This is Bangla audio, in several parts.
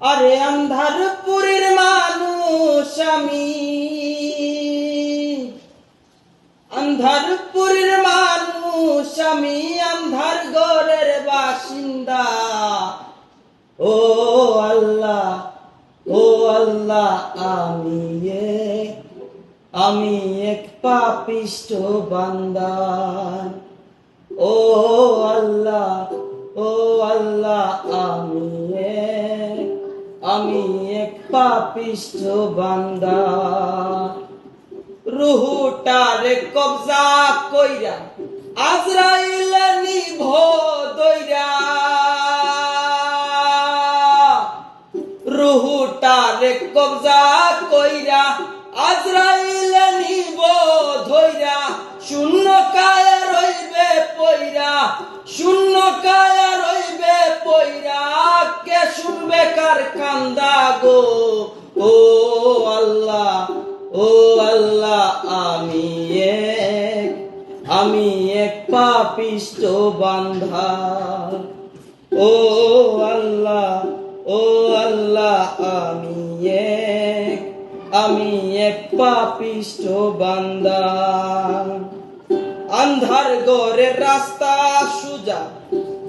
আরে আন্ধারপুরের মানুষ আমি, আন্ধারপুরের মানুষ আমি, আন্ধার ঘরের বাসিন্দা। ও আল্লাহ, ও আল্লাহ, আমি এক পাপিষ্ঠ বান্দা। ও আল্লাহ, ও আল্লাহ, আমি এক পাপিষ্ঠ বান্দা। রুহুটারে কবজা কইরা আজরাইল নিভ দইরা, রুহুটারে কবজা কইরা আজরাইল নিব ধইরা। শূন্য কায়া রইবে পইরা, শূন্য কায়া রইবে পইরা, কে শুনবে কার কান্দা গো। ও আল্লাহ, ও আল্লাহ, আমি এক পাপিষ্ঠ বান্দা। ও আল্লাহ, ও আল্লাহ, আমি এক পাপিষ্ঠ বান্দা। আন্ধার ঘরের রাস্তা সুজা,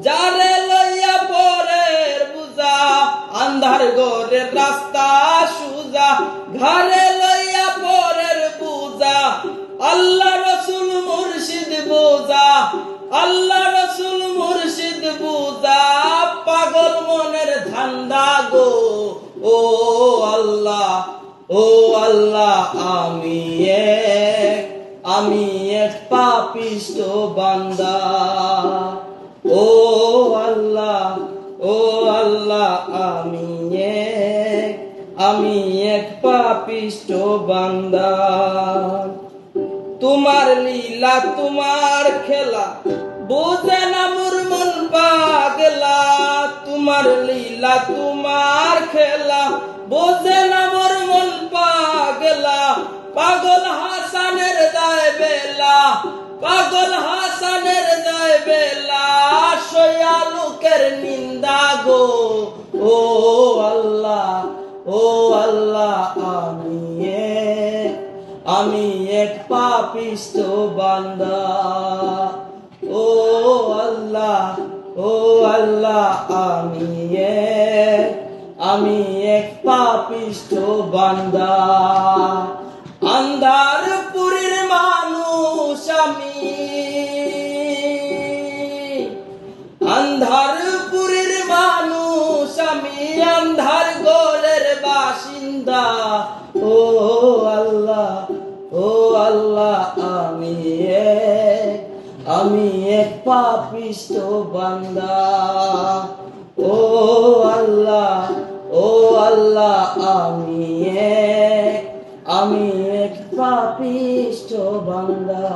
যারে লইয়া পরের বুঝা। আন্ধার ঘরের রাস্তা সুজা, ঘরে লইয়া পরের বুঝা। আল্লাহ রসুল মুর্শিদ বুঝা, আল্লাহ রসুল মুর্শিদ বুঝা। পাগল মনের ধান্দা গো। ও আল্লাহ, ও আল্লাহ, আমি এক পাপিষ্ঠ বান্দা। ও আল্লাহ, ও আল্লাহ, আমি এক পাপিষ্ঠ বান্দা। তোমার লীলা তোমার খেলা বোঝে না মোর মন পাগলা। তোমার লীলা তোমার খেলা বোঝে না মোর মন পাগলা। পাগল হাসানের দায় বেলা, পাগল হাসানের দায় বেলা, সয়া লোকের নিন্দা গো। ও আল্লাহ, ও আল্লাহ, আমি এক পাপিষ্ঠ বান্দা। ও আল্লাহ, ও আল্লাহ, আমি এক পাপিষ্ঠ বান্দা। আন্ধারপুরের মানুষ আমি, আন্ধারপুরের মানুষ আমি, আন্ধার ঘরের বাসিন্দা। ও আল্লাহ, ও আল্লাহ, আমি এক পাপিষ্ঠ বান্দা। ও আল্লাহ, ও আল্লাহ, আমি এক পাপিষ্ঠ বান্দা।